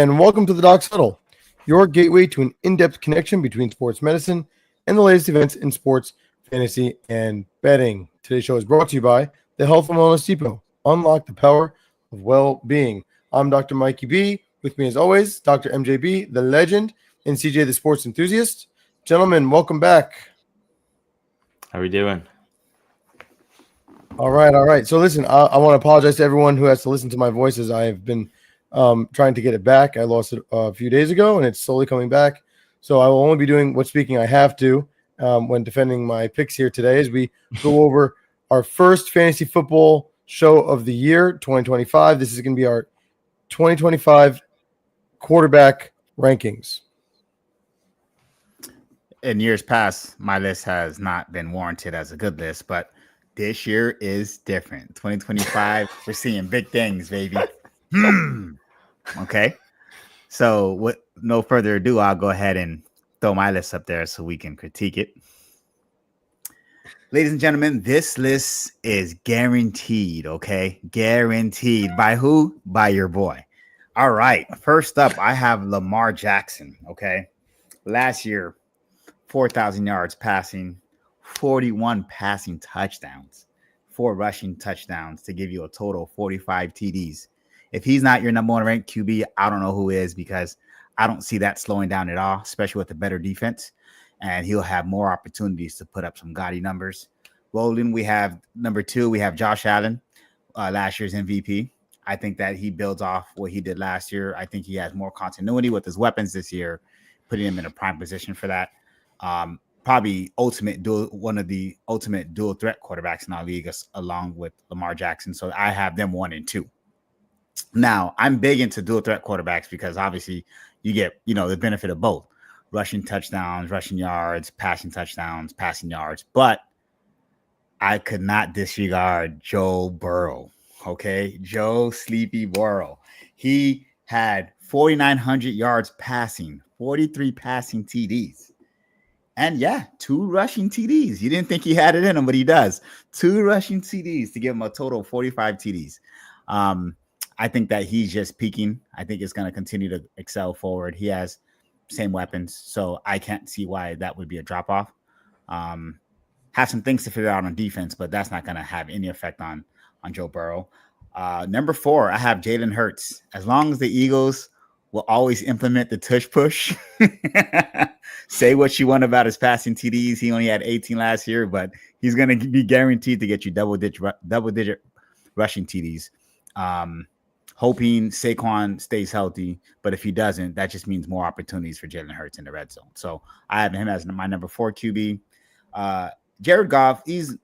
and welcome to the Docs Huddle, your gateway to an in-depth connection between sports medicine and the latest events in sports, fantasy, and betting. Today's show is brought to you by the Health and Wellness Depot. Unlock the power of well-being. I'm Dr. Mikey B. With me, as always, Dr. MJB, the legend, and CJ, the sports enthusiast. Gentlemen, welcome back. How are we doing? All right. So listen, I want to apologize to everyone who has to listen to my voice as I have been trying to get it back. I lost it a few days ago, and it's slowly coming back. So I will only be doing what speaking I have to when defending my picks here today as we go over our first fantasy football show of the year, 2025. This is going to be our 2025 quarterback rankings. In years past, my list has not been warranted as a good list, but this year is different. 2025, we're seeing big things, baby. Okay. So with no further ado, I'll go ahead and throw my list up there so we can critique it. Ladies and gentlemen, this list is guaranteed, okay? Guaranteed. By who? By your boy. All right. First up, I have Lamar Jackson, okay? Last year, 4,000 yards passing, 41 passing touchdowns, 4 rushing touchdowns to give you a total of 45 TDs. If he's not your number one ranked QB, I don't know who is, because I don't see that slowing down at all, especially with a better defense. And he'll have more opportunities to put up some gaudy numbers. Rolling, we have number 2, we have Josh Allen, last year's MVP. I think that he builds off what he did last year. I think he has more continuity with his weapons this year, putting him in a prime position for that. Probably one of the ultimate dual threat quarterbacks in our league, along with Lamar Jackson. So I have them 1 and 2. Now, I'm big into dual threat quarterbacks because obviously you get, the benefit of both rushing touchdowns, rushing yards, passing touchdowns, passing yards. But I could not disregard Joe Burrow. Okay. Joe Sleepy Burrow. He had 4,900 yards passing, 43 passing TDs. And 2 rushing TDs. You didn't think he had it in him, but he does. 2 rushing TDs to give him a total of 45 TDs. I think that he's just peaking. I think it's going to continue to excel forward. He has same weapons, so I can't see why that would be a drop-off. Have some things to figure out on defense, but that's not going to have any effect on Joe Burrow. Number 4, I have Jalen Hurts. As long as the Eagles will always implement the tush push, say what you want about his passing TDs. He only had 18 last year, but he's going to be guaranteed to get you double-digit rushing TDs. Hoping Saquon stays healthy, but if he doesn't, that just means more opportunities for Jalen Hurts in the red zone. So I have him as my number 4 QB. Jared Goff, he's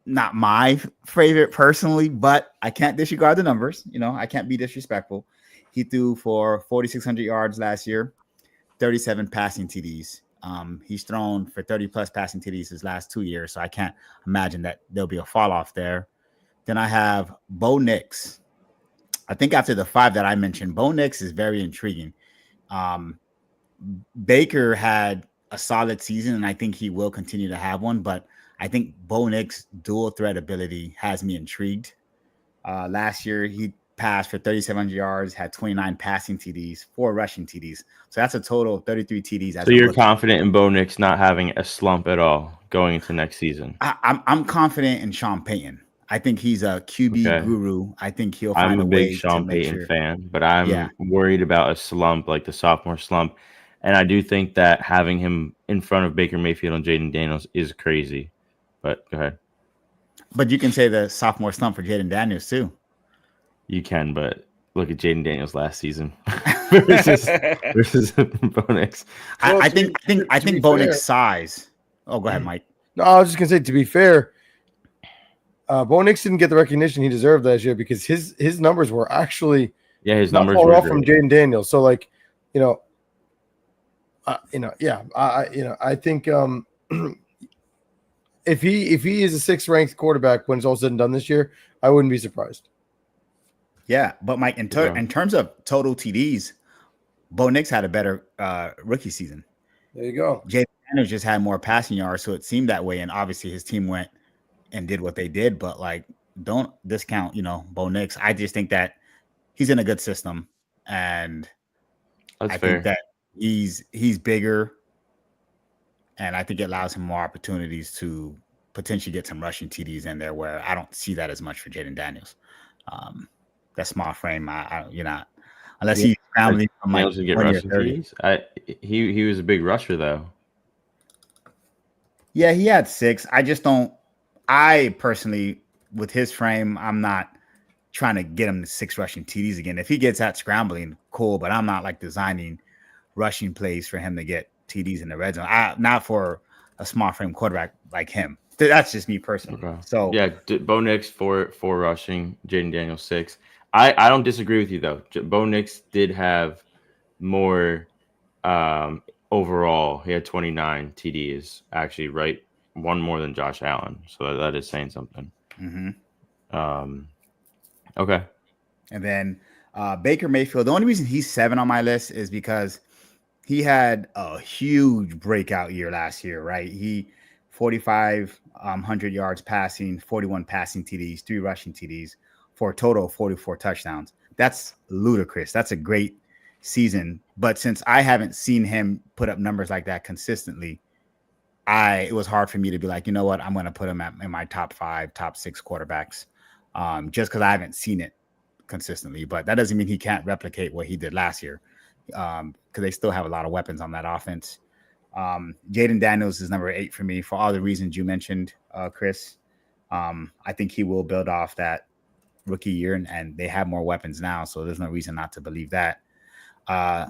not my favorite personally, but I can't disregard the numbers. I can't be disrespectful. He threw for 4,600 yards last year, 37 passing TDs. He's thrown for 30-plus passing TDs his last 2 years, so I can't imagine that there'll be a fall-off there. Then I have Bo Nix. I think after the 5 that I mentioned, Bo Nix is very intriguing. Baker had a solid season, and I think he will continue to have one, but I think Bo Nix' dual threat ability has me intrigued. Last year, he passed for 3,700 yards, had 29 passing TDs, 4 rushing TDs. So that's a total of 33 TDs. So you're confident in Bo Nix not having a slump at all going into next season? I'm confident in Sean Payton. I think he's a QB guru. I think he'll find a way. I'm a big Sean Payton fan, but I'm worried about a slump, like the sophomore slump. And I do think that having him in front of Baker Mayfield and Jaden Daniels is crazy. But go ahead. But you can say the sophomore slump for Jaden Daniels too. You can, but look at Jaden Daniels last season versus Bo Nix. I think Bo Nix size. Oh, go ahead, Mike. No, I was just gonna say, to be fair, Bo Nix didn't get the recognition he deserved last year because his numbers were actually his numbers were off from Jaden Daniels. So I think if he is a 6th ranked quarterback when it's all said and done this year, I wouldn't be surprised. Yeah, but Mike, in terms of total TDs, Bo Nix had a better rookie season. There you go. Jaden Daniels just had more passing yards, so it seemed that way. And obviously, his team went and did what they did. But don't discount, Bo Nix. I just think that he's in a good system, and That's I fair. think that he's bigger, and I think it allows him more opportunities to potentially get some rushing TDs in there, where I don't see that as much for Jaden Daniels. That small frame, you're not, unless he's scrambling from like Daniels to get 20 or rushing 30. TDs. He was a big rusher though. Yeah, he had 6. I personally, with his frame, I'm not trying to get him to 6 rushing TDs again. If he gets that scrambling, cool, but I'm not like designing rushing plays for him to get TDs in the red zone. Not for a small frame quarterback like him. That's just me personally. Okay. So yeah, Bo Nix 4 rushing, Jaden Daniels 6. I don't disagree with you though. Bo Nix did have more overall. He had 29 TDs actually, right? One more than Josh Allen. So that is saying something. Mm-hmm. Okay. And then Baker Mayfield. The only reason he's 7 on my list is because he had a huge breakout year last year, right? He 4,500 yards passing, 41 passing TDs, 3 rushing TDs, for a total of 44 touchdowns. That's ludicrous. That's a great season. But since I haven't seen him put up numbers like that consistently, it was hard for me to be like, you know what, I'm going to put him in my top 5, top 6 quarterbacks, just because I haven't seen it consistently. But that doesn't mean he can't replicate what he did last year, because they still have a lot of weapons on that offense. Jaden Daniels is number 8 for me for all the reasons you mentioned, Chris. I think he will build off that rookie year, and they have more weapons now, so there's no reason not to believe that. I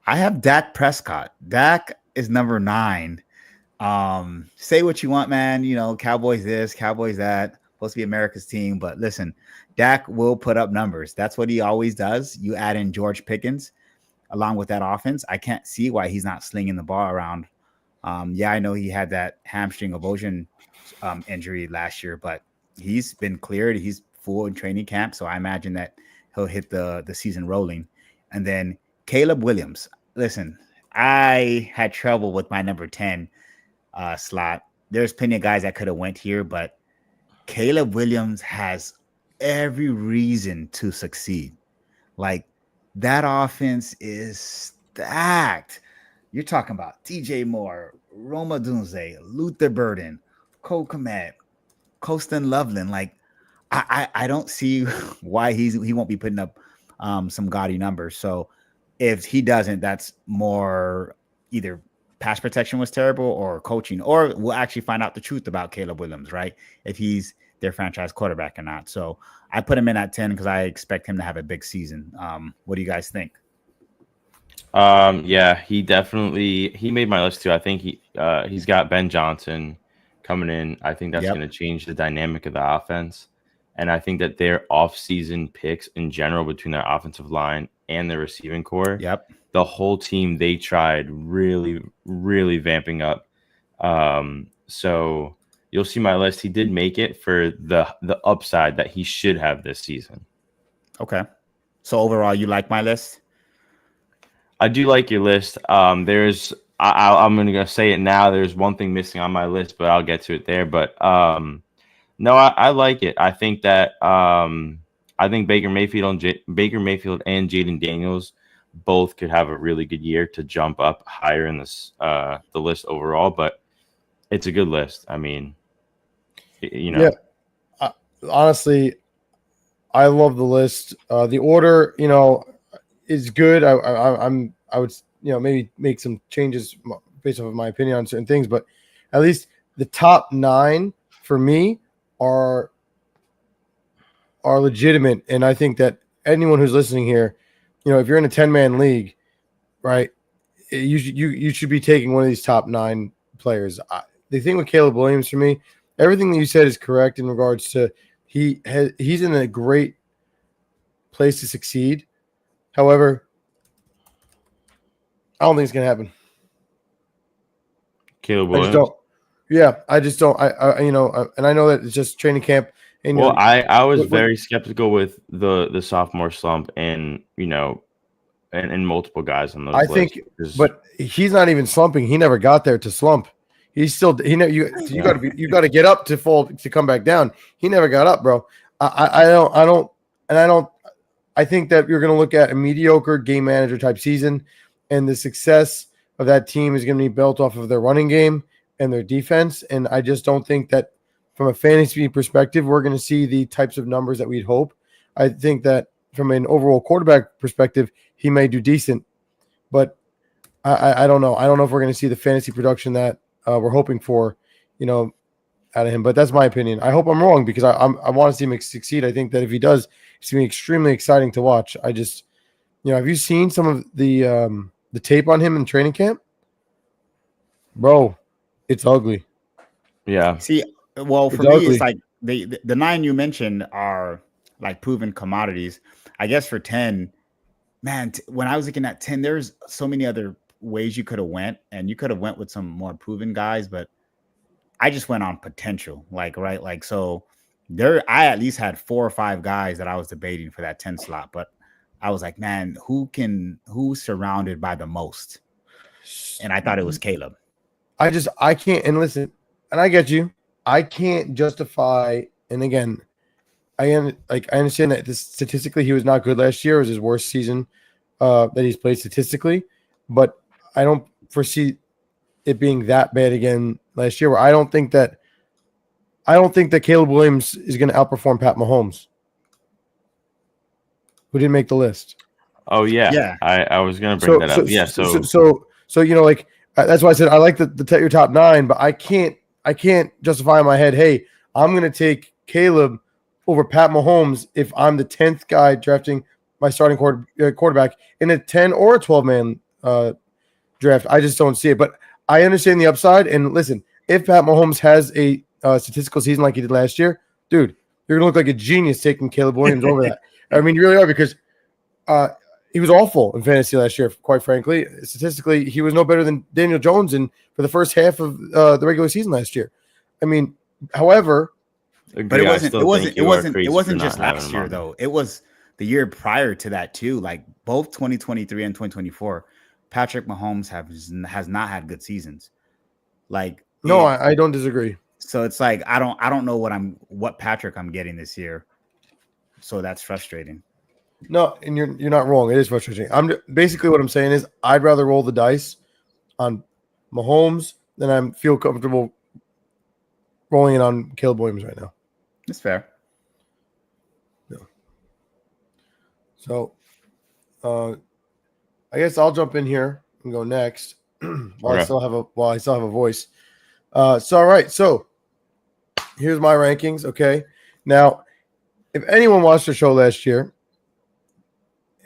have Dak Prescott. Dak is number 9. Say what you want, man. You know, Cowboys this, Cowboys that. Supposed to be America's team, but listen, Dak will put up numbers. That's what he always does. You add in George Pickens along with that offense, I can't see why he's not slinging the ball around. Yeah, I know he had that hamstring avulsion injury last year, but he's been cleared. He's full in training camp, so I imagine that he'll hit the season rolling. And then Caleb Williams. Listen, I had trouble with my number 10 slot. There's plenty of guys that could have went here, but Caleb Williams has every reason to succeed. Like, that offense is stacked. You're talking about DJ Moore, Roma Dunze, Luther Burden, Cole Kmet, Colston Loveland. Like, I don't see why he won't be putting up some gaudy numbers. So if he doesn't, that's more either pass protection was terrible or coaching, or we'll actually find out the truth about Caleb Williams, right? If he's their franchise quarterback or not. So I put him in at 10 because I expect him to have a big season. What do you guys think? Yeah, he made my list too. I think he's got Ben Johnson coming in. I think that's going to change the dynamic of the offense. And I think that their offseason picks in general between their offensive line and their receiving core, the whole team, they tried really, really vamping up. So you'll see my list. He did make it for the upside that he should have this season. Okay. So overall, you like my list? I do like your list. I'm going to say it now. There's one thing missing on my list, but I'll get to it there. But no, I like it. I think that I think Baker Mayfield and Jaden Daniels both could have a really good year to jump up higher in this the list overall. But it's a good list. I mean, you know. Yeah. Honestly, I love the list. The order, is good. I would maybe make some changes based off of my opinion on certain things, but at least the top 9 for me are legitimate. And I think that anyone who's listening here, if you're in a 10-man league, right, you should be taking one of these top 9 players. The thing with Caleb Williams for me, everything that you said is correct in regards to he's in a great place to succeed. However, I don't think it's going to happen. Caleb Williams? I just don't. And I know that it's just training camp. And, I was very skeptical with the sophomore slump and, and multiple guys on those lists. I think, but he's not even slumping. He never got there to slump. He's still, you got to get up to come back down. He never got up, bro. I think that you're going to look at a mediocre game manager type season. and the success of that team is going to be built off of their running game and their defense. And I just don't think that from a fantasy perspective, we're going to see the types of numbers that we'd hope. I think that from an overall quarterback perspective, he may do decent, but I don't know. I don't know if we're going to see the fantasy production that we're hoping for, out of him. But that's my opinion. I hope I'm wrong because I want to see him succeed. I think that if he does, it's going to be extremely exciting to watch. I just, have you seen some of the tape on him in training camp? Bro, it's ugly. Yeah. See, well, for me, it's like the 9 you mentioned are like proven commodities. I guess for 10, man, when I was looking at 10, there's so many other ways you could have went, and you could have went with some more proven guys, but I just went on potential, so there, I at least had 4 or 5 guys that I was debating for that 10 slot, but I was like, man, who's surrounded by the most? And I thought it was Caleb. I can't, and listen, and I get you. I can't justify, and again, I understand that statistically he was not good last year. It was his worst season that he's played statistically, but I don't foresee it being that bad again last year. Where I don't think that Caleb Williams is going to outperform Pat Mahomes, who didn't make the list. Oh yeah. I was going to bring that up. Yeah. So that's why I said I like your top 9, but I can't justify in my head, hey, I'm going to take Caleb over Pat Mahomes if I'm the 10th guy drafting my starting quarterback in a 10 or a 12-man draft. I just don't see it. But I understand the upside. And listen, if Pat Mahomes has a statistical season like he did last year, dude, you're going to look like a genius taking Caleb Williams over that. I mean, you really are, because he was awful in fantasy last year, quite frankly. Statistically, he was no better than Daniel Jones for the first half of the regular season last year. I mean, however, but it wasn't just last year though. It was the year prior to that too. Like both 2023 and 2024, Patrick Mahomes has not had good seasons. I don't disagree. So it's like I don't know what Patrick I'm getting this year. So that's frustrating. No, and you're not wrong. It is frustrating. Basically what I'm saying is I'd rather roll the dice on Mahomes than I feel comfortable rolling it on Caleb Williams right now. That's fair. No. So, I guess I'll jump in here and go next while I still have a voice. All right. So here's my rankings. Okay. Now, if anyone watched the show last year,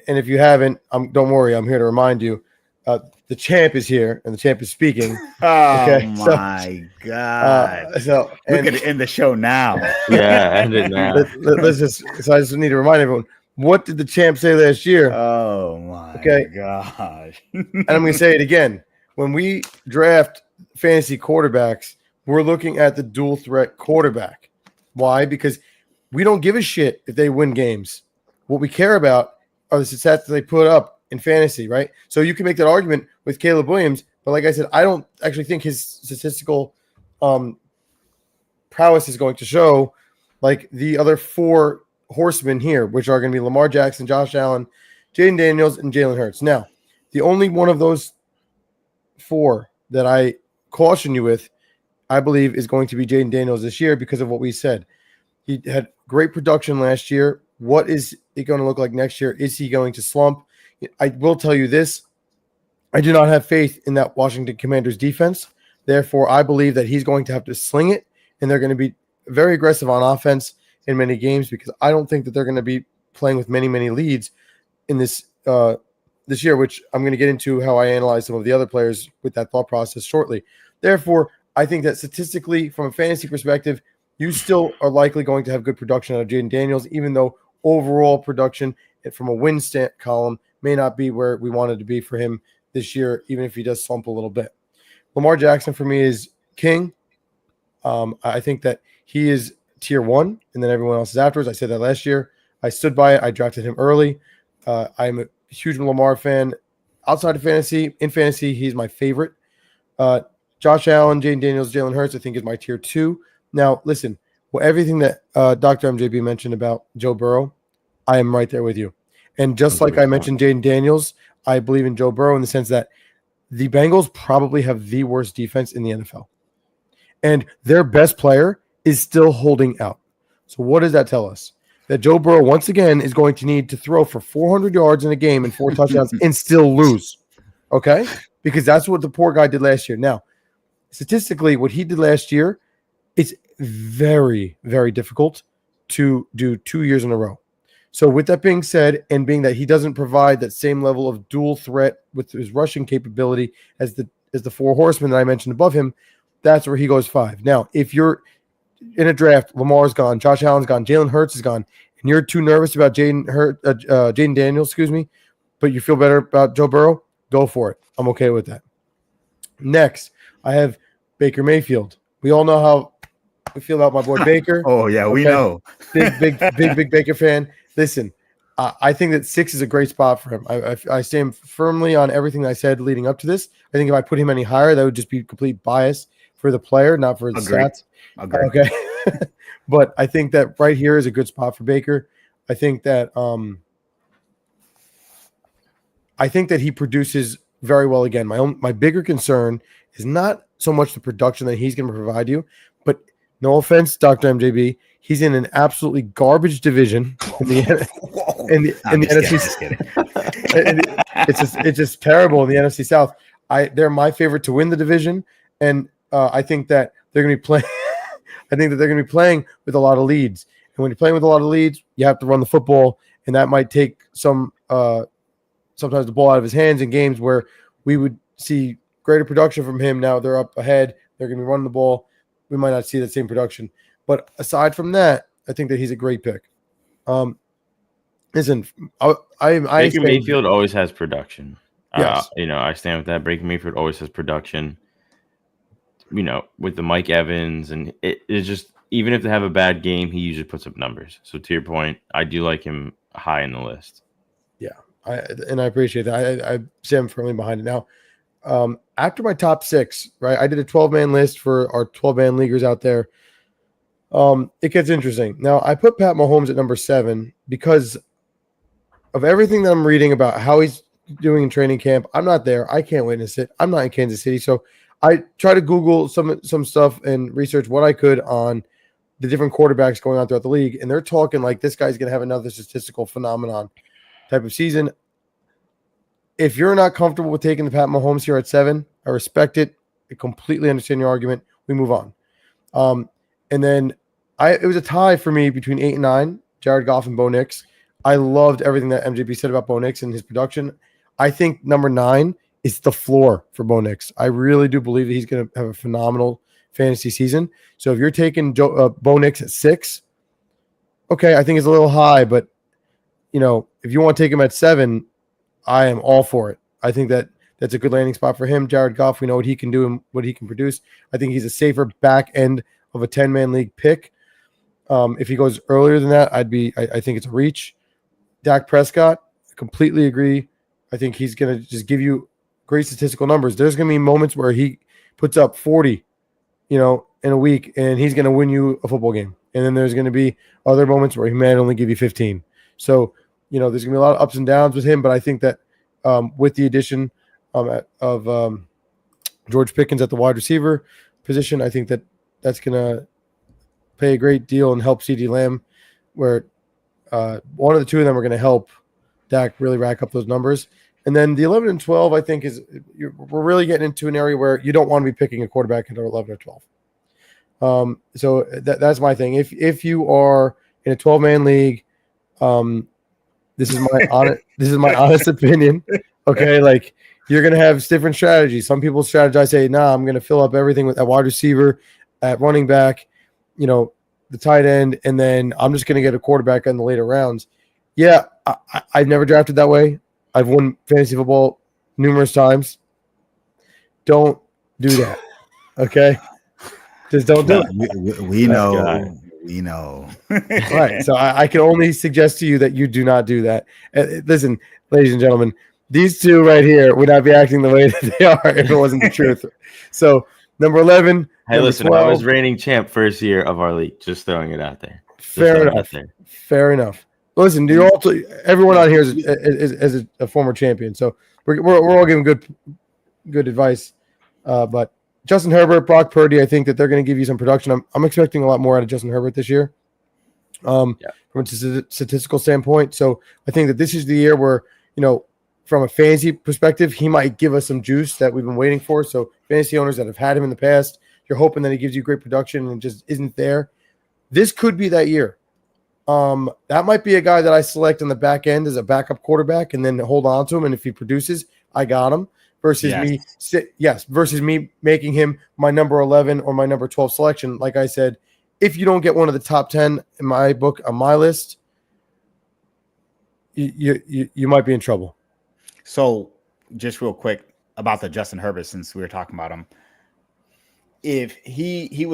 and if you haven't, don't worry. I'm here to remind you. The champ is here, and the champ is speaking. Oh my god! Look at it in the show now. Yeah, end it now. I just need to remind everyone. What did the champ say last year? Oh my gosh! And I'm going to say it again. When we draft fantasy quarterbacks, we're looking at the dual threat quarterback. Why? Because we don't give a shit if they win games. What we care about are the stats that they put up in fantasy, right? So you can make that argument with Caleb Williams, but like I said, I don't actually think his statistical prowess is going to show like the other 4 horsemen here, which are going to be Lamar Jackson, Josh Allen, Jaden Daniels, and Jalen Hurts. Now, the only one of those 4 that I caution you with, I believe, is going to be Jaden Daniels this year because of what we said. He had great production last year. What is it going to look like next year? Is he going to slump? I will tell you this. I do not have faith in that Washington Commanders defense. Therefore, I believe that he's going to have to sling it, and they're going to be very aggressive on offense in many games because I don't think that they're going to be playing with many, many leads in this year, which I'm going to get into how I analyze some of the other players with that thought process shortly. Therefore, I think that statistically, from a fantasy perspective, you still are likely going to have good production out of Jaden Daniels, even though overall production from a win stat column may not be where we wanted to be for him this year, even if he does slump a little bit. Lamar Jackson for me is king. I think that he is tier 1, and then everyone else is afterwards. I said that last year. I stood by it. I drafted him early. I'm a huge Lamar fan. Outside of fantasy, in fantasy, he's my favorite. Josh Allen, Jaden Daniels, Jalen Hurts, I think is my tier 2. Now, listen, everything that Dr. MJB mentioned about Joe Burrow, I am right there with you. And just like I mentioned Jaden Daniels, I believe in Joe Burrow in the sense that the Bengals probably have the worst defense in the NFL. And their best player is still holding out. So what does that tell us? That Joe Burrow, once again, is going to need to throw for 400 yards in a game and 4 touchdowns and still lose. Okay? Because that's what the poor guy did last year. Now, statistically, what he did last year, it's very, very difficult to do 2 years in a row. So with that being said, and being that he doesn't provide that same level of dual threat with his rushing capability as the 4 horsemen that I mentioned above him, that's where he goes 5. Now, if you're in a draft, Lamar's gone, Josh Allen's gone, Jalen Hurts is gone, and you're too nervous about Jaden Daniels, but you feel better about Joe Burrow, go for it. I'm okay with that. Next, I have Baker Mayfield. We all know how we feel about my boy Baker. Oh, yeah, we know. Big Baker fan. Listen, I think that 6 is a great spot for him. I stand firmly on everything I said leading up to this. I think if I put him any higher, that would just be complete bias for the player, not for the stats. Agreed. Okay. But I think that right here is a good spot for Baker. I think that he produces very well again. My bigger concern is not so much the production that he's going to provide you, but no offense, Dr. MJB, he's in an absolutely garbage division in the NFC. It's just terrible in the NFC South. They're my favorite to win the division, and I think that they're going to be playing. I think that they're going to be playing with a lot of leads, and when you're playing with a lot of leads, you have to run the football, and that might take sometimes the ball out of his hands in games where we would see greater production from him. Now they're up ahead, they're going to be running the ball. We might not see that same production, but aside from that, I think that he's a great pick. Listen, Baker Mayfield always has production. Yes. I stand with that. Baker Mayfield always has production. With the Mike Evans, and it's just, even if they have a bad game, he usually puts up numbers. So to your point, I do like him high in the list. Yeah, I appreciate that. I stand firmly behind it. Now, after my top 6, right, I did a 12-man list for our 12-man leaguers out there. It gets interesting. Now, I put Pat Mahomes at number 7 because of everything that I'm reading about how he's doing in training camp. I'm not there. I can't witness it. I'm not in Kansas City. So I try to Google some stuff and research what I could on the different quarterbacks going on throughout the league. And they're talking like this guy's going to have another statistical phenomenon type of season. If you're not comfortable with taking the Pat Mahomes here at 7, I respect it. I completely understand your argument. We move on. And then it was a tie for me between 8 and 9, Jared Goff and Bo Nix. I loved everything that MJB said about Bo Nix and his production. I think number 9 is the floor for Bo Nix. I really do believe that he's going to have a phenomenal fantasy season. So if you're taking Bo Nix at 6, okay, I think it's a little high, but if you want to take him at 7, I am all for it. I think that that's a good landing spot for him. Jared Goff, we know what he can do and what he can produce. I think he's a safer back end of a 10-man league pick. If he goes earlier than that, I think it's a reach. Dak Prescott, completely agree. I think he's going to just give you great statistical numbers. There's going to be moments where he puts up 40, in a week, and he's going to win you a football game. And then there's going to be other moments where he might only give you 15. So, there's going to be a lot of ups and downs with him, but I think that with the addition of George Pickens at the wide receiver position, I think that that's going to pay a great deal and help CeeDee Lamb, where one of the two of them are going to help Dak really rack up those numbers. And then the 11 and 12, I think, we're really getting into an area where you don't want to be picking a quarterback at 11 or 12. So that's my thing. If you are in a 12-man league, this is my honest opinion. Okay, like you're gonna have different strategies. Some people strategize, say, "Nah, I'm gonna fill up everything with that wide receiver, at running back, the tight end, and then I'm just gonna get a quarterback in the later rounds." Yeah, I've never drafted that way. I've won fantasy football numerous times. Don't do that. Okay, just don't do it. We know. We know. Right. So I can only suggest to you that you do not do that. Listen, ladies and gentlemen, these two right here would not be acting the way that they are if it wasn't the truth. So number 11. Hey, listen, 12, I was reigning champ first year of our league. Just throwing it out there. Fair enough. Fair enough. Listen, everyone out here is a former champion, so we're all giving good advice. But Justin Herbert, Brock Purdy, I think that they're going to give you some production. I'm expecting a lot more out of Justin Herbert this year, from a statistical standpoint. So I think that this is the year where, from a fantasy perspective, he might give us some juice that we've been waiting for. So fantasy owners that have had him in the past, you're hoping that he gives you great production and just isn't there. This could be that year. That might be a guy that I select on the back end as a backup quarterback and then hold on to him. And if he produces, I got him. Versus me making him my number 11 or my number 12 selection. Like I said, if you don't get one of the top 10 in my book on my list, you might be in trouble. So just real quick about the Justin Herbert, since we were talking about him, if he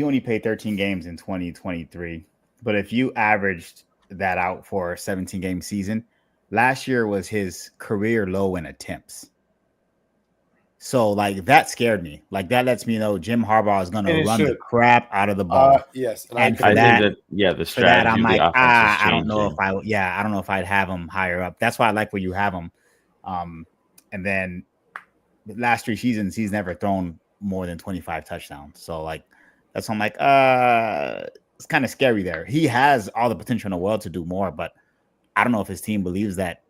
only played 13 games in 2023, but if you averaged that out for a 17-game season, last year was his career low in attempts. So, like, that scared me. Like, that lets me know Jim Harbaugh is going to run the crap out of the ball. Yes, and I think that the strategy. I'm like, I don't know changing. if I'd have him higher up. That's why I like where you have him. And then the last 3 seasons, he's never thrown more than 25 touchdowns. So, like, that's why I'm like, it's kind of scary there. He has all the potential in the world to do more, but I don't know if his team believes that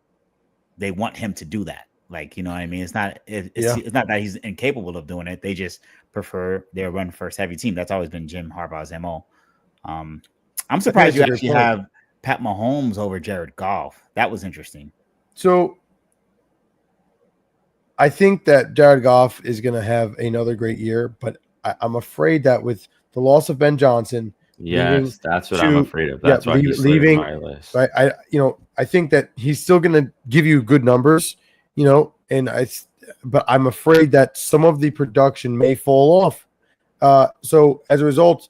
they want him to do that. Like, you know what I mean? It's not that he's incapable of doing it. They just prefer their run first heavy team. That's always been Jim Harbaugh's MO. I'm surprised you actually have Pat Mahomes over Jared Goff. That was interesting. So I think that Jared Goff is going to have another great year, but I'm afraid that with the loss of Ben Johnson, yes, that's what I'm afraid of. That's why he's leaving my list. Right? I think that he's still going to give you good numbers. But I'm afraid that some of the production may fall off. So as a result,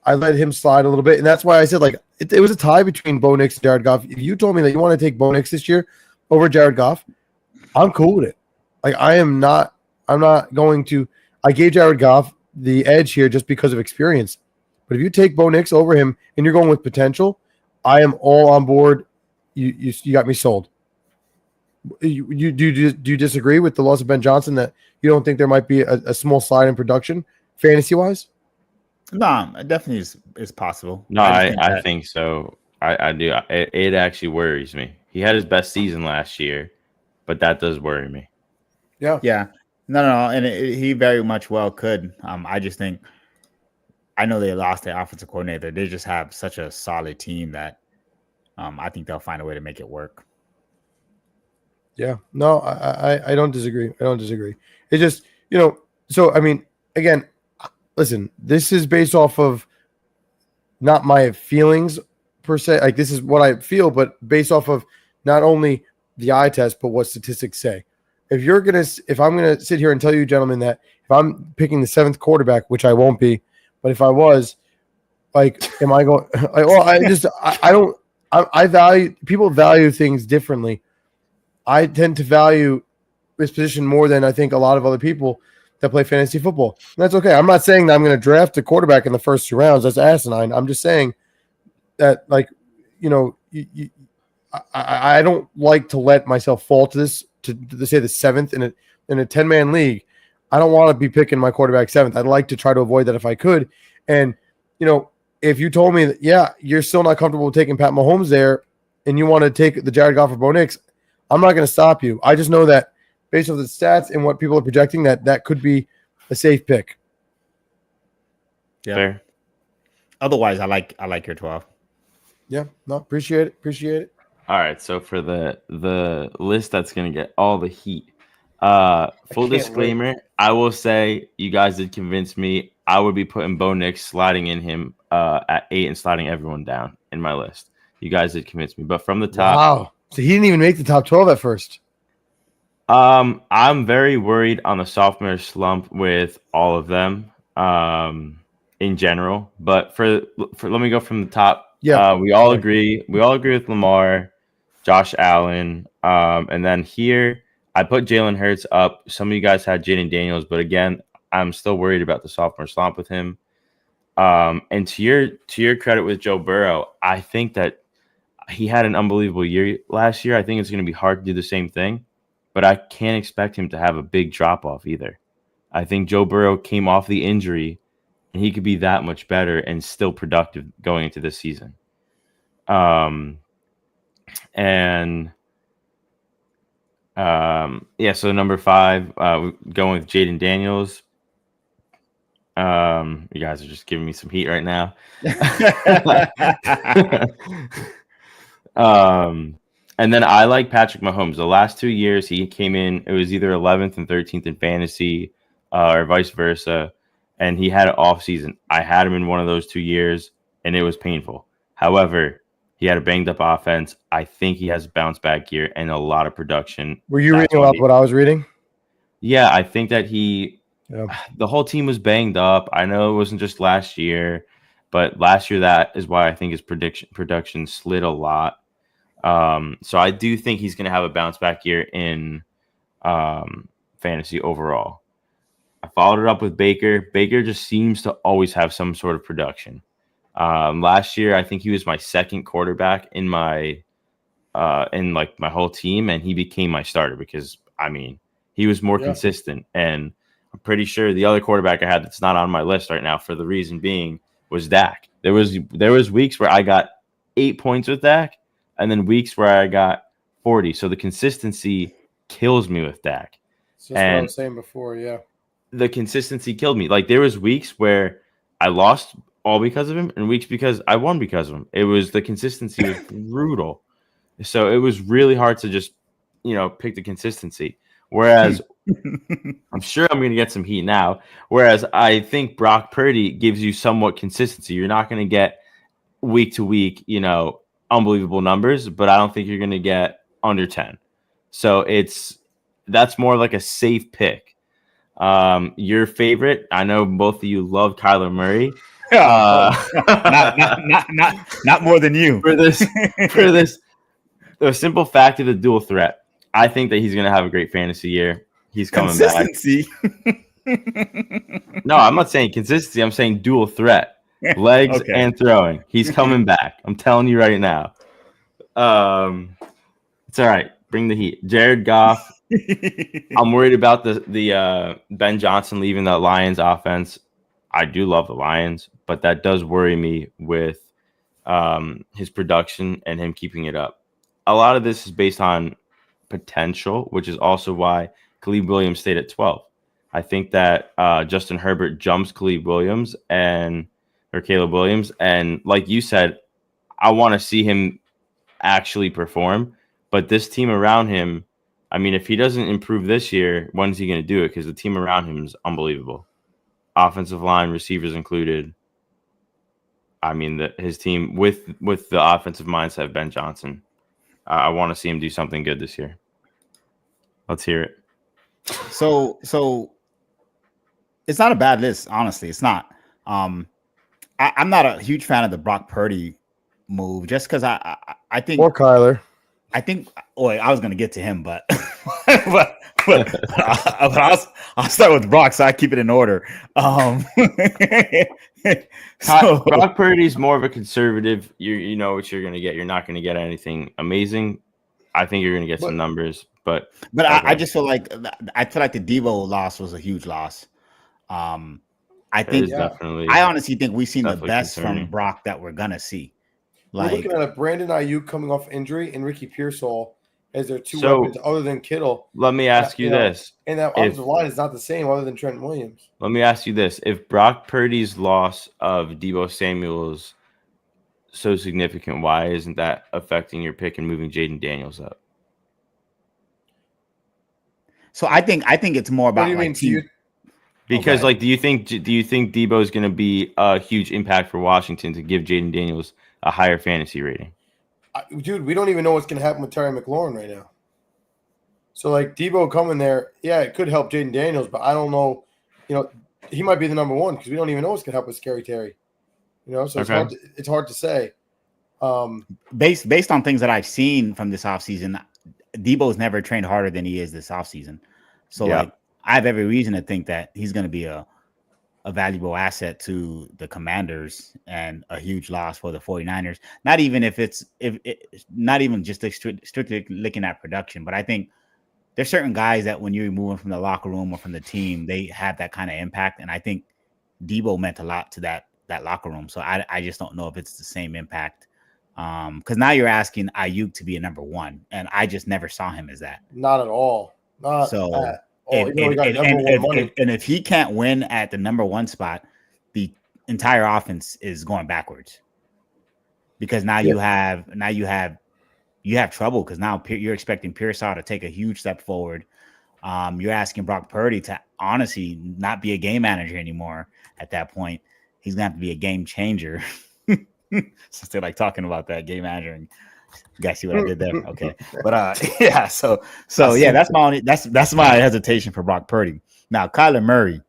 I let him slide a little bit. And that's why I said, like, it was a tie between Bo Nix and Jared Goff. If you told me that you want to take Bo Nix this year over Jared Goff, I'm cool with it. Like, I'm not going to, I gave Jared Goff the edge here just because of experience. But if you take Bo Nix over him and you're going with potential, I am all on board. You got me sold. Do you disagree with the loss of Ben Johnson, that you don't think there might be a small slide in production fantasy wise? No, it definitely is possible. No, I think so. I do. It actually worries me. He had his best season last year, but that does worry me. Yeah. No, and he very much well could. I just think, I know they lost their offensive coordinator. They just have such a solid team that I think they'll find a way to make it work. Yeah, no, I don't disagree. It just, so, I mean, again, listen, this is based off of not my feelings per se. Like, this is what I feel, but based off of not only the eye test, but what statistics say. If I'm going to sit here and tell you, gentlemen, that if I'm picking the 7th quarterback, which I won't be, but if I was, like, am I going, like, well, I value, people value things differently. I tend to value this position more than I think a lot of other people that play fantasy football. And that's okay. I'm not saying that I'm going to draft a quarterback in the first 2 rounds. That's asinine. I'm just saying that, like, I don't like to let myself fall to this, to say the 7th in a 10-man league. I don't want to be picking my quarterback 7th. I'd like to try to avoid that if I could. And, if you told me that, yeah, you're still not comfortable with taking Pat Mahomes there and you want to take the Jared Goff or Bo Nix, I'm not going to stop you. I just know that based on the stats and what people are projecting, that could be a safe pick. Yeah. Fair. Otherwise, I like your 12. Yeah. No, appreciate it. All right. So for the list that's going to get all the heat, full disclaimer, I will say you guys did convince me. I would be putting Bo Nix, sliding in him at 8 and sliding everyone down in my list. You guys did convince me. But from the top. Wow. So he didn't even make the top 12 at first. I'm very worried on the sophomore slump with all of them in general. But for let me go from the top. Yeah. We all agree with Lamar, Josh Allen. And then here I put Jalen Hurts up. Some of you guys had Jaden Daniels, but again, I'm still worried about the sophomore slump with him. And to your credit with Joe Burrow, I think that he had an unbelievable year last year. I think it's going to be hard to do the same thing, but I can't expect him to have a big drop off either. I think Joe Burrow came off the injury, and he could be that much better and still productive going into this season. So number 5, going with Jaden Daniels. You guys are just giving me some heat right now. And then I like Patrick Mahomes. The last 2 years he came in, it was either 11th and 13th in fantasy, or vice versa, and he had an off season. I had him in one of those 2 years, and it was painful. However, he had a banged up offense. I think he has a bounce back year and a lot of production. Were you reading about what I was reading? Yeah, I think that the whole team was banged up. I know it wasn't just last year, but last year, that is why I think his production slid a lot. So I do think he's going to have a bounce back year in fantasy overall. I followed it up with Baker. Baker just seems to always have some sort of production. Last year, I think he was my second quarterback in my whole team, and he became my starter because he was more consistent. And I'm pretty sure the other quarterback I had that's not on my list right now, for the reason being, was Dak. There was weeks where I got 8 points with Dak, and then weeks where I got 40. So the consistency kills me with Dak. That's what I was saying before. Yeah, the consistency killed me. Like, there was weeks where I lost all because of him, and weeks because I won because of him. It was the consistency was brutal. So it was really hard to just, pick the consistency. Whereas I'm sure I'm going to get some heat now. Whereas I think Brock Purdy gives you somewhat consistency. You're not going to get week to week, unbelievable numbers, but I don't think you're going to get under 10. So that's more like a safe pick. Your favorite, I know both of you love Kyler Murray. Not more than you. For this, the simple fact of the dual threat, I think that he's going to have a great fantasy year. He's coming back. No, I'm not saying consistency. I'm saying dual threat, legs and throwing. He's coming back. I'm telling you right now. It's all right. Bring the heat. Jared Goff. I'm worried about the Ben Johnson leaving the Lions offense. I do love the Lions, but that does worry me with his production and him keeping it up. A lot of this is based on potential, which is also why Caleb Williams stayed at 12. I think that Justin Herbert jumps Caleb Williams, and like you said, I want to see him actually perform. But this team around him, if he doesn't improve this year, when is he going to do it? Because the team around him is unbelievable. Offensive line, receivers included. His team with the offensive mindset of Ben Johnson. I want to see him do something good this year. Let's hear it. So it's not a bad list, honestly. It's not. I'm not a huge fan of the Brock Purdy move, just because I think, or Kyler. I think. Oh, I was going to get to him, but I'll start with Brock, so I keep it in order. Brock Purdy's more of a conservative. You know what you're going to get. You're not going to get anything amazing. I think you're going to get some numbers, but I just feel like the Deebo loss was a huge loss. I honestly think we've seen the best from Brock that we're gonna see. We're looking at a Brandon Ayuk coming off injury and Ricky Pearsall as their two weapons other than Kittle. Let me ask you this. And that offensive line is not the same other than Trent Williams. Let me ask you this. If Brock Purdy's loss of Deebo Samuel is so significant, why isn't that affecting your pick and moving Jaden Daniels up? So I think it's more about because do you think Deebo is going to be a huge impact for Washington to give Jaden Daniels a higher fantasy rating? Dude, we don't even know what's going to happen with Terry McLaurin right now. So Deebo coming there, it could help Jaden Daniels, but I don't know. He might be the number one because we don't even know what's going to help with Scary Terry. So it's hard to say. Based on things that I've seen from this offseason, Deebo's never trained harder than he is this offseason. So I have every reason to think that he's going to be a a valuable asset to the Commanders and a huge loss for the 49ers. Not even not even just strictly looking at production, but I think there's certain guys that when you remove them from the locker room or from the team, they have that kind of impact. And I think Debo meant a lot to that locker room. So I just don't know if it's the same impact. Because now you're asking Ayuk to be a number one, and I just never saw him as that. Not at all. Not So at all. And if he can't win at the number one spot, the entire offense is going backwards. Because now you have trouble because now you're expecting Pearsall to take a huge step forward. You're asking Brock Purdy to honestly not be a game manager anymore at that point. He's going to have to be a game changer. Since they're like talking about that game manager. And you guys see what I did there? Okay. But yeah, so yeah, that's my hesitation for Brock Purdy. Now, Kyler Murray,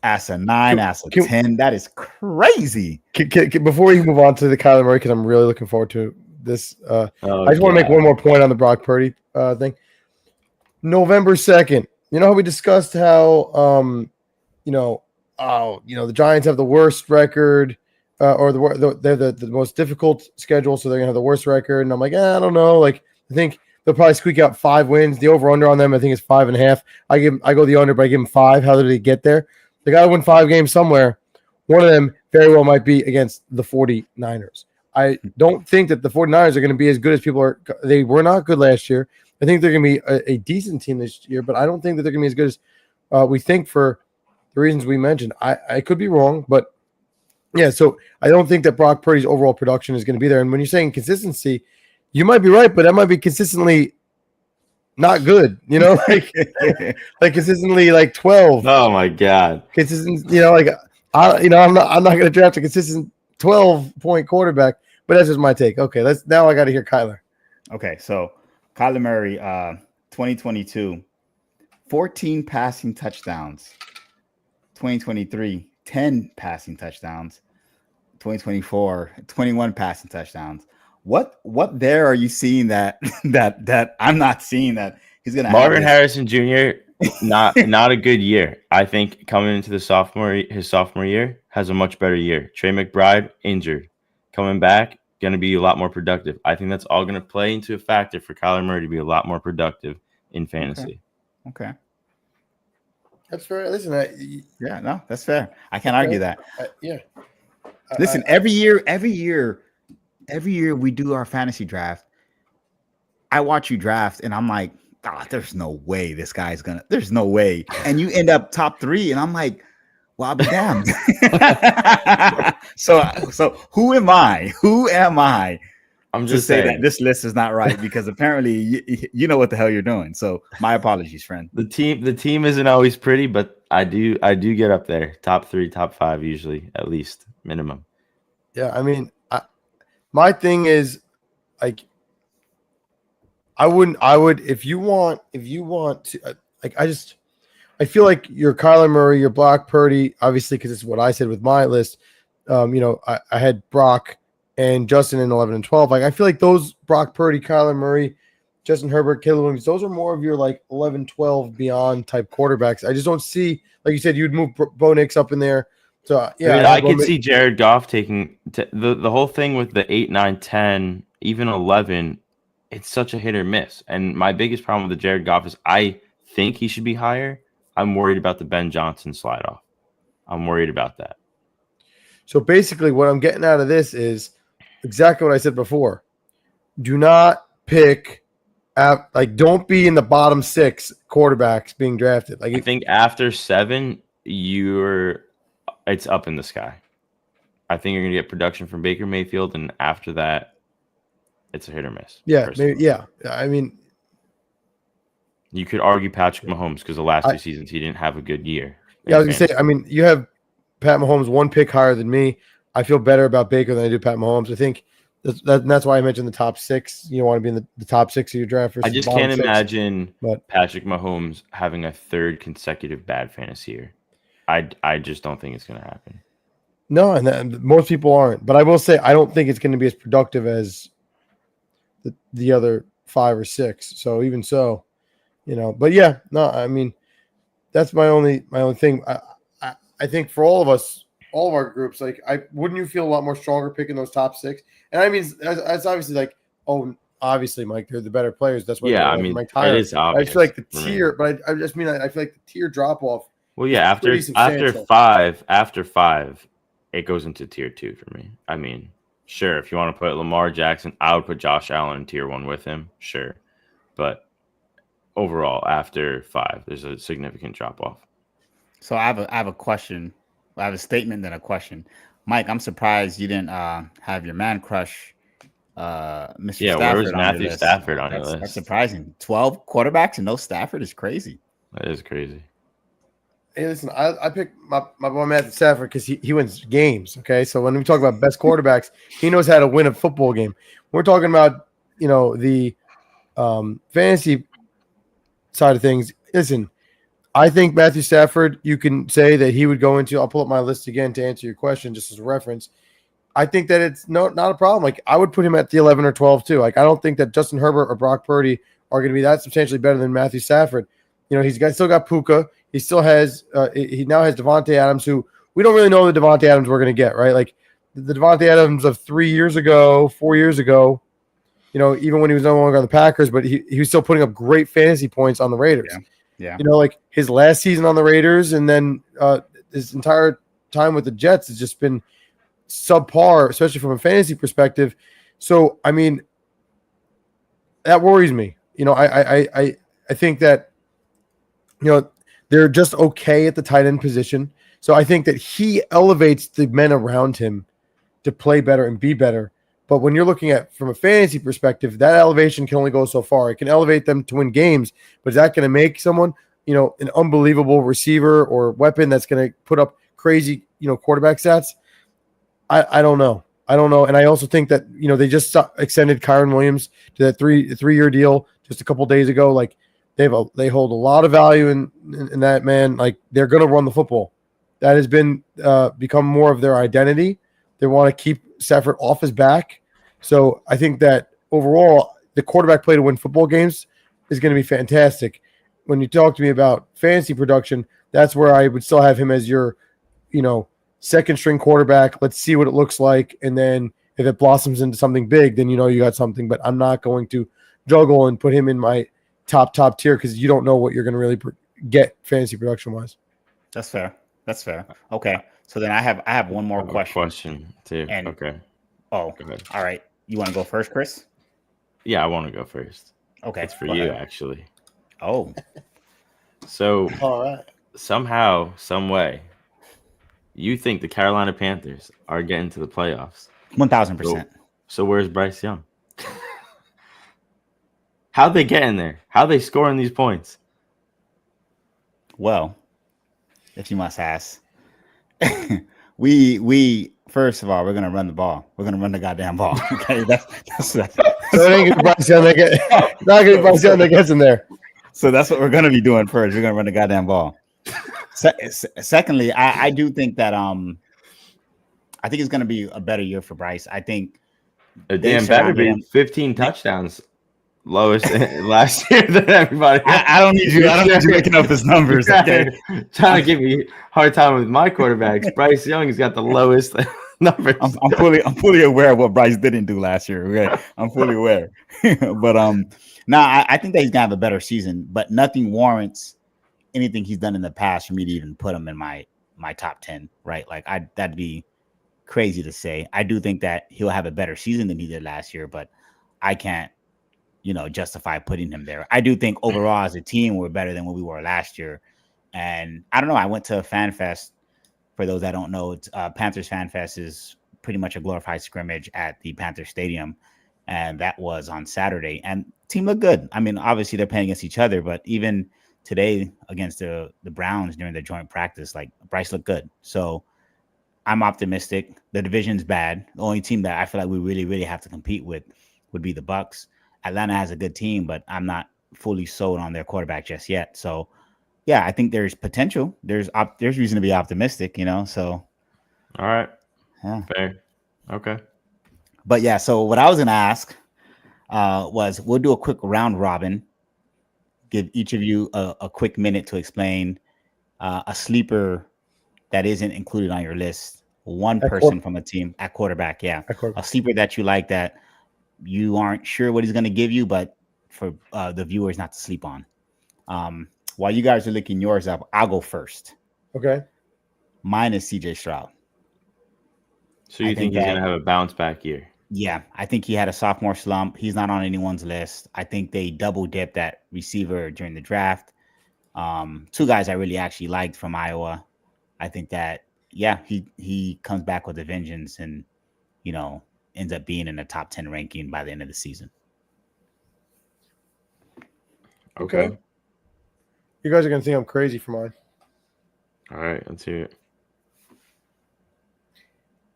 as a 9, as a 10, that is crazy. Before we move on to the Kyler Murray, because I'm really looking forward to this. I just want to make one more point on the Brock Purdy thing. November 2nd. You know how we discussed how the Giants have the worst record, or they're the most difficult schedule, so they're gonna have the worst record. And I'm like, I don't know. Like, I think they'll probably squeak out 5 wins. The over under on them, I think, is 5.5. I go the under, but I give them 5. How did they get there? They got to win 5 games somewhere. One of them very well might be against the 49ers. I don't think that the 49ers are going to be as good as people are. They were not good last year. I think they're going to be a decent team this year, but I don't think that they're going to be as good as we think for the reasons we mentioned. I could be wrong, but yeah, so I don't think that Brock Purdy's overall production is going to be there. And when you're saying consistency, you might be right, but that might be consistently not good, like consistently like 12. Oh my God. Consistent, I'm not going to draft a consistent 12-point quarterback, but that's just my take. Okay, now I got to hear Kyler. Okay, so Kyler Murray, 2022, 14 passing touchdowns. 2023, 10 passing touchdowns. 2024, 21 passing touchdowns. What there are you seeing that I'm not seeing that he's gonna Marvin Harrison Jr. not a good year. I think coming into his sophomore year has a much better year. Trey McBride injured, coming back going to be a lot more productive. I think that's all going to play into a factor for Kyler Murray to be a lot more productive in fantasy. Okay. That's fair. Listen, that's fair. I can't argue that. Yeah. Listen, every year we do our fantasy draft. I watch you draft, and I'm like, there's no way this guy's gonna. There's no way, and you end up top 3, and I'm like, well, I'll be damned. So who am I? I'm just saying that this list is not right because apparently you know what the hell you're doing. So my apologies, friend. The team isn't always pretty, but I do get up there, top 3, top 5 usually, at least minimum. Yeah, I mean, my thing is like, I would if you want to like, I feel like your Kyler Murray, your Brock Purdy, obviously because it's what I said with my list. I had Brock and Justin in 11 and 12. Like, I feel like those Brock Purdy, Kyler Murray, Justin Herbert, Caleb Williams, those are more of your like 11, 12 beyond type quarterbacks. I just don't see, like you said, you'd move Bo Nix up in there. So yeah, I could see Jared Goff taking the whole thing with the 8, 9, 10, even 11. It's such a hit or miss. And my biggest problem with the Jared Goff is I think he should be higher. I'm worried about the Ben Johnson slide off. I'm worried about that. So basically what I'm getting out of this is exactly what I said before. Do not pick don't be in the bottom 6 quarterbacks being drafted. Like, I think after 7, it's up in the sky. I think you're gonna get production from Baker Mayfield, and after that, it's a hit or miss. Yeah, maybe, yeah. I mean, you could argue Patrick Mahomes because the last 2 seasons he didn't have a good year. Yeah, I was gonna say. I mean, you have Pat Mahomes 1 pick higher than me. I feel better about Baker than I do Pat Mahomes. I think that's why I mentioned the top 6. You want to be in the top 6 of your draft. I just can't imagine Patrick Mahomes having a 3rd consecutive bad fantasy year. I just don't think it's going to happen. No, and most people aren't. But I will say I don't think it's going to be as productive as the other 5 or 6. So even so, But yeah, no, I mean, that's my only thing. I think for all of us, all of our groups, like wouldn't you feel a lot more stronger picking those top 6? And I mean, it's obviously like, oh, obviously, Mike, they're the better players. That's why Yeah, they're I mean, Mike it Tyler. is obvious. I feel like the for me. tier, but I just mean I feel like the tier drop off. Well, yeah, after substantial. after 5, it goes into tier 2 for me. I mean, sure, if you want to put Lamar Jackson, I would put Josh Allen in tier 1 with him, sure. But overall, after 5, there's a significant drop off. So I have a question. I have a statement and a question. Mike, I'm surprised you didn't have your man crush, Mr. Yeah, Stafford. where was on Matthew your list. Stafford on your That's list? surprising. 12 quarterbacks and no Stafford is crazy. That is crazy. Hey, listen, I picked my boy Matthew Stafford because he wins games. Okay, so when we talk about best quarterbacks, he knows how to win a football game. We're talking about the fantasy side of things. Listen, I think Matthew Stafford, you can say that he would go into. I'll pull up my list again to answer your question, just as a reference. I think that it's not a problem. Like I would put him at the 11 or 12 too. Like I don't think that Justin Herbert or Brock Purdy are going to be that substantially better than Matthew Stafford. He's still got Puka. He still has he now has Devontae Adams, who we don't really know the Devontae Adams we're going to get, right? Like the Devontae Adams of 4 years ago, even when he was no longer on the Packers, but he was still putting up great fantasy points on the Raiders. Yeah. Like his last season on the Raiders and then his entire time with the Jets has just been subpar, especially from a fantasy perspective. So, I mean, that worries me. I think that, they're just okay at the tight end position. So I think that he elevates the men around him to play better and be better. But when you're looking at from a fantasy perspective, that elevation can only go so far. It can elevate them to win games, but is that going to make someone, an unbelievable receiver or weapon that's going to put up crazy, quarterback stats? I don't know. And I also think that, they just extended Kyron Williams to that three-year deal just a couple days ago. Like they hold a lot of value in that, man. Like they're going to run the football. That has been become more of their identity. They want to keep Stafford off his back. So I think that overall, the quarterback play to win football games is going to be fantastic. When you talk to me about fantasy production, that's where I would still have him as your, second string quarterback. Let's see what it looks like. And then if it blossoms into something big, then you got something. But I'm not going to juggle and put him in my top tier because you don't know what you're going to really get fantasy production wise. That's fair. Okay. So then I have one more question too. And, okay. Oh, Go ahead. All right. You want to go first, Chris? Yeah, I want to go first. Okay. It's for you, actually. Oh. So all right. Somehow, some way, you think the Carolina Panthers are getting to the playoffs? 1,000%. So where's Bryce Young? How'd they get in there? How they scoring these points? Well, if you must ask, we first of all, we're gonna run the ball. We're gonna run the goddamn ball. Okay, that's So it ain't gonna be Bryce Young not gonna be Bryce Young that gets in there. So that's what we're gonna be doing first. We're gonna run the goddamn ball. Secondly, I do think that I think it's gonna be a better year for Bryce. I think a damn better be 15 touchdowns. Lowest last year than everybody. I don't need you. I don't need you making up his numbers. Okay? Trying to give me a hard time with my quarterbacks. Bryce Young has got the lowest numbers. I'm fully aware of what Bryce didn't do last year. Okay, I'm fully aware. But I think that he's gonna have a better season. But nothing warrants anything he's done in the past for me to even put him in my top 10. Right? Like that'd be crazy to say. I do think that he'll have a better season than he did last year, but I can't justify putting him there. I do think overall as a team, we're better than what we were last year. And I don't know. I went to a fan fest. For those that don't know, it's, Panthers Fan Fest is pretty much a glorified scrimmage at the Panther Stadium. And that was on Saturday. And team looked good. I mean, obviously they're playing against each other, but even today against the Browns during the joint practice, like Bryce looked good. So I'm optimistic. The division's bad. The only team that I feel like we really, really have to compete with would be the Bucs. Atlanta has a good team, but I'm not fully sold on their quarterback just yet. So, yeah, I think there's potential. There's reason to be optimistic, So, all right, yeah, fair, okay. But yeah, so what I was gonna ask was we'll do a quick round robin. Give each of you a quick minute to explain a sleeper that isn't included on your list. One At person from a team at quarterback. Yeah. At quarterback. A sleeper that you like that you aren't sure what he's going to give you, but for the viewers not to sleep on. While you guys are looking yours up, I'll go first. Okay. Mine is CJ Stroud. So you think he's going to have a bounce back year? Yeah, I think he had a sophomore slump. He's not on anyone's list. I think they double dipped that receiver during the draft. Two guys I really actually liked from Iowa. I think that, yeah, he comes back with a vengeance and, ends up being in the top 10 ranking by the end of the season. Okay. You guys are going to think I'm crazy for mine. All right, let's hear it.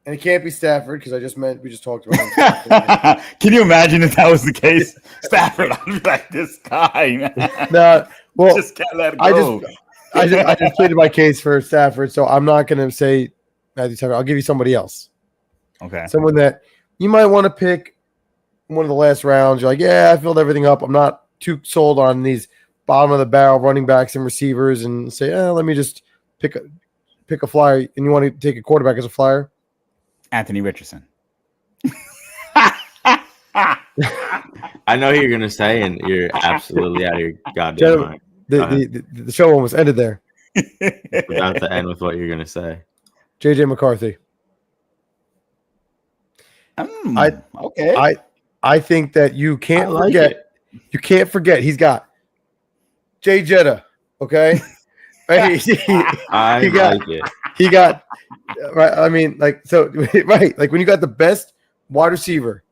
And it can't be Stafford because we just talked about him. Can you imagine if that was the case? Stafford, I'd be like, this guy. No, well, just can't let it go. I just pleaded my case for Stafford, so I'm not going to say Matthew Stafford. I'll give you somebody else. Okay. Someone that you might want to pick one of the last rounds. You're like, yeah, I filled everything up. I'm not too sold on these bottom of the barrel running backs and receivers, and say, let me just pick a flyer. And you want to take a quarterback as a flyer? Anthony Richardson. I know who you're going to say, and you're absolutely out of your goddamn mind. The show almost ended there. About to end with what you're going to say. JJ McCarthy. Okay. I think that you can't forget. You can't forget he's got Jay Jetta. Okay. Right? I like it. He got right. I mean, right. Like when you got the best wide receiver,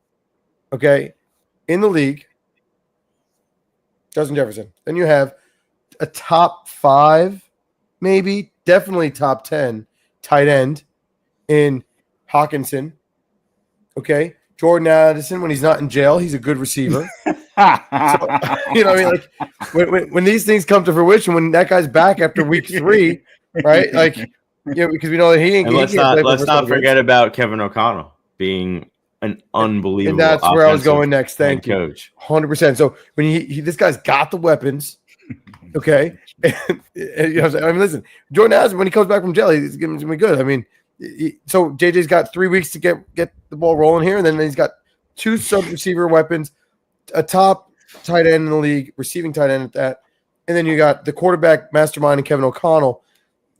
okay, in the league, Justin Jefferson. Then you have a top 5, maybe, definitely top 10 tight end in Hawkinson. Okay. Jordan Addison, when he's not in jail, he's a good receiver. So, you know what I mean? Like when these things come to fruition, when that guy's back after week 3, right? Like, because we know that he ain't. And let's not forget about Kevin O'Connell being an unbelievable. And that's where I was going next. Thank you, coach. 100%. So when this guy's got the weapons, okay. And, I mean, listen, Jordan Addison, when he comes back from jail, he's going to be good. I mean, so JJ's got 3 weeks to get the ball rolling here, and then he's got 2 sub receiver weapons, a top tight end in the league, receiving tight end at that, and then you got the quarterback mastermind and Kevin O'Connell.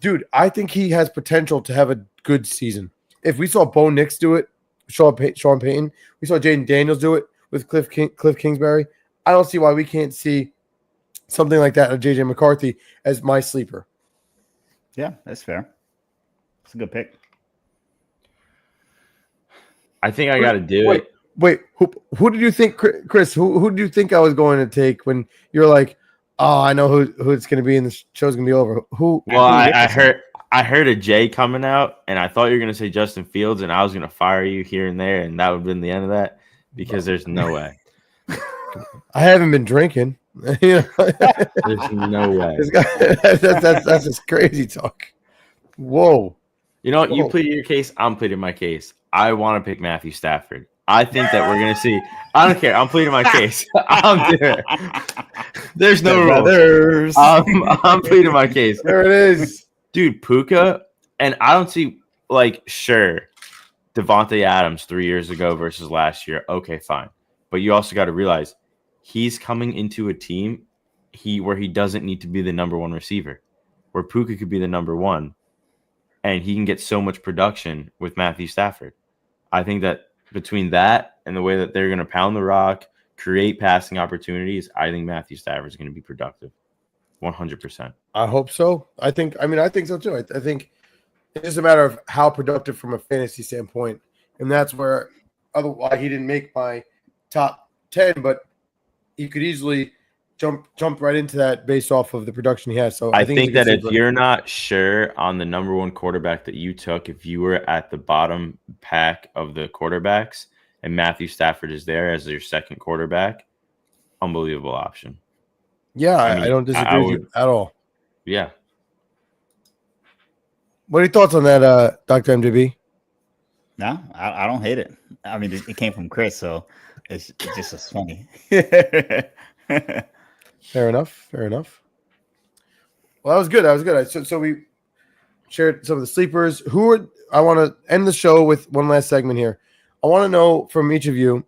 Dude, I think he has potential to have a good season. If we saw Bo Nix do it, Sean Payton, we saw Jaden Daniels do it with Cliff Kingsbury, I don't see why we can't see something like that of JJ McCarthy as my sleeper. Yeah, that's fair. It's a good pick. I think I got to do it. Wait, who did you think, Chris? Who did you think I was going to take when you're like, oh, I know who it's going to be and the show's going to be over? Who? Well, I heard a J coming out, and I thought you were going to say Justin Fields, and I was going to fire you here and there, and that would have been the end of that because there's no way. I haven't been drinking. There's no way. That's just crazy talk. Whoa. You know what? You pleaded your case. I'm pleading my case. I want to pick Matthew Stafford. I think that we're going to see. I don't care. I'm pleading my case. I'm doing it. There's no rules. I'm pleading my case. There it is. Dude, Puka, and I don't see, sure, Devontae Adams 3 years ago versus last year. Okay, fine. But you also got to realize he's coming into a team where he doesn't need to be the number 1 receiver, where Puka could be the number 1, and he can get so much production with Matthew Stafford. I think that between that and the way that they're going to pound the rock, create passing opportunities, I think Matthew Stafford is going to be productive. 100%. I hope so. I think so too. I think it's just a matter of how productive from a fantasy standpoint. And that's where otherwise he didn't make my top 10, but he could easily jump right into that based off of the production he has. So I think that if you're not sure on the number 1 quarterback that you took, if you were at the bottom pack of the quarterbacks and Matthew Stafford is there as your second quarterback, unbelievable option. Yeah, I don't disagree with you at all. Yeah. What are your thoughts on that, Dr. MJB? No, I don't hate it. I mean, it came from Chris, so it's just as funny. Fair enough. Well, that was good. So we shared some of the sleepers. I want to end the show with one last segment here. I want to know from each of you,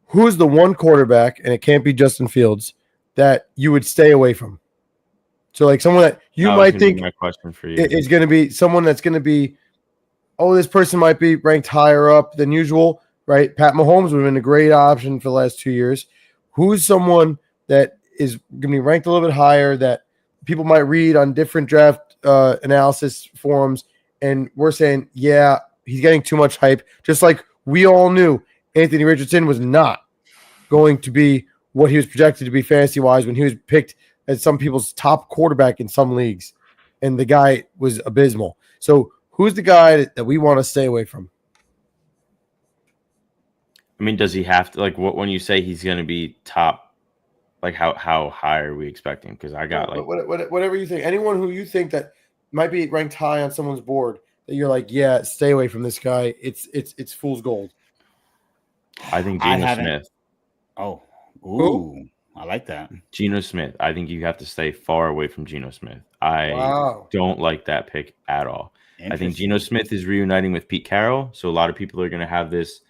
who's the one quarterback, and it can't be Justin Fields, that you would stay away from? So, like someone that you That was might gonna be think my question for you. is going to be someone that's going to be, oh, this person might be ranked higher up than usual, right? Pat Mahomes would have been a great option for the last 2 years. Who's someone that is going to be ranked a little bit higher that people might read on different draft analysis forums, and we're saying, yeah, he's getting too much hype, just like we all knew Anthony Richardson was not going to be what he was projected to be fantasy-wise when he was picked as some people's top quarterback in some leagues, and the guy was abysmal. So who's the guy that we want to stay away from? I mean, does he have to, like, when you say he's going to be top, like how high are we expecting? Because I got like whatever you think. Anyone who you think that might be ranked high on someone's board that you're like, yeah, stay away from this guy. It's fool's gold. I think Geno Smith. Oh, ooh, Who? I like that. Geno Smith. I think you have to stay far away from Geno Smith. I Wow. don't like that pick at all. I think Geno Smith is reuniting with Pete Carroll, so a lot of people are going to have this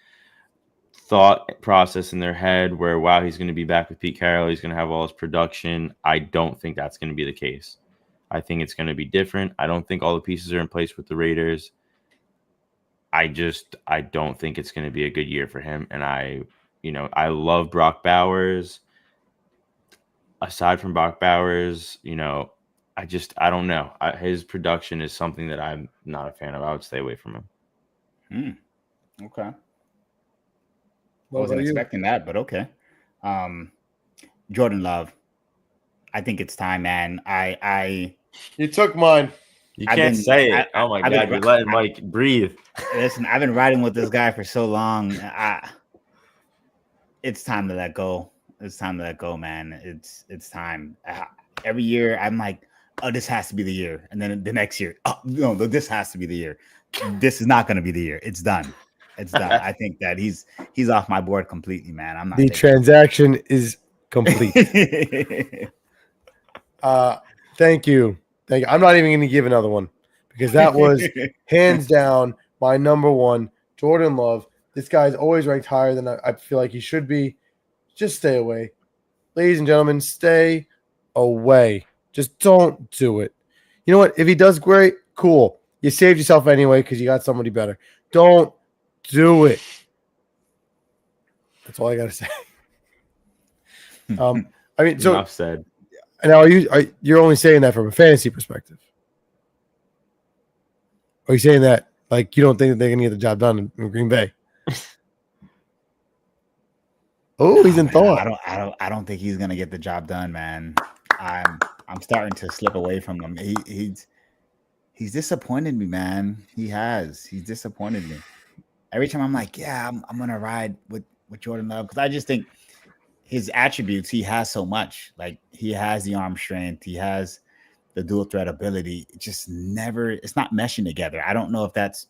thought process in their head where, wow, he's going to be back with Pete Carroll. He's going to have all his production. I don't think that's going to be the case. I think it's going to be different. I don't think all the pieces are in place with the Raiders. I don't think it's going to be a good year for him. And I love Brock Bowers. Aside from Brock Bowers, I don't know. His production is something that I'm not a fan of. I would stay away from him. Okay. What Wasn't about you? expecting that, but okay. Jordan Love. I think it's time, man. You took mine. You I've can't been- say it. I- Oh my I've been- God, you're letting Mike breathe. Listen, I've been riding with this guy for so long. It's time to let go. It's time to let go, man. It's time. Every year, I'm like, oh, this has to be the year, and then the next year, oh no, this has to be the year. This is not going to be the year. It's done. It's done. I think that he's off my board completely, man. I'm not. The transaction is complete. Thank you. I'm not even going to give another one because that was hands down my number one, Jordan Love. This guy's always ranked higher than I feel like he should be. Just stay away. Ladies and gentlemen, stay away. Just don't do it. You know what? If he does great, cool. You saved yourself anyway because you got somebody better. Don't do it. That's all I got to say. I mean, so Enough said. now you're only saying that from a fantasy perspective? Or are you saying that like you don't think that they're going to get the job done in Green Bay? Oh, he's in man, thought. I don't think he's gonna get the job done, man. I'm starting to slip away from him. He's disappointed me, man. He's disappointed me. Every time I'm like, yeah, I'm gonna ride with Jordan Love because I just think his attributes, he has so much. Like he has the arm strength, he has the dual threat ability. It's not meshing together. I don't know if that's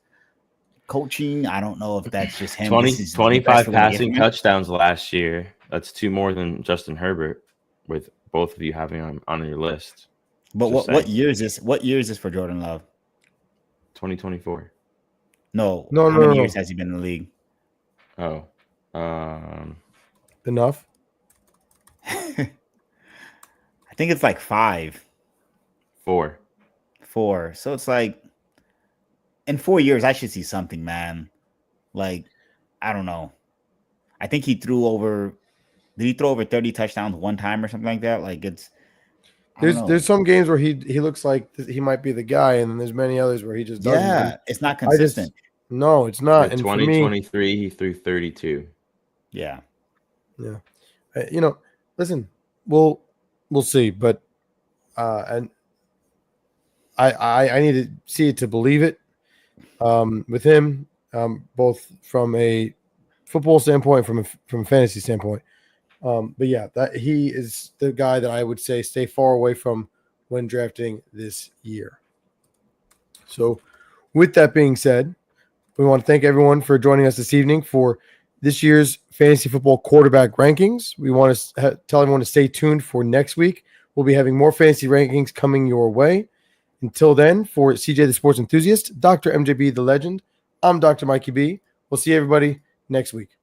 coaching. I don't know if that's just him. 25 passing touchdowns last year. That's 2 more than Justin Herbert, with both of you having him on your list. But what year is this? What year is this for Jordan Love? 2024. No. No, How no, many no. years has he been in the league? Oh. Enough. I think it's like 5. 4. 4. So it's like in 4 years, I should see something, man. Like, I don't know. I think he threw over. Did he throw over 30 touchdowns one time or something like that? Like There's some games where he looks like he might be the guy, and then there's many others where he just doesn't. Yeah, And it's not consistent. no, it's not. In And for me, 2023, he threw 32. Yeah. Listen, we'll see, but and I need to see it to believe it. With him, both from a football standpoint, from a fantasy standpoint. But yeah, that he is the guy that I would say stay far away from when drafting this year. So, with that being said, we want to thank everyone for joining us this evening for this year's fantasy football quarterback rankings. We want to tell everyone to stay tuned for next week. We'll be having more fantasy rankings coming your way. Until then, for CJ the Sports Enthusiast, Dr. MJB the Legend, I'm Dr. Mikey B. We'll see everybody next week.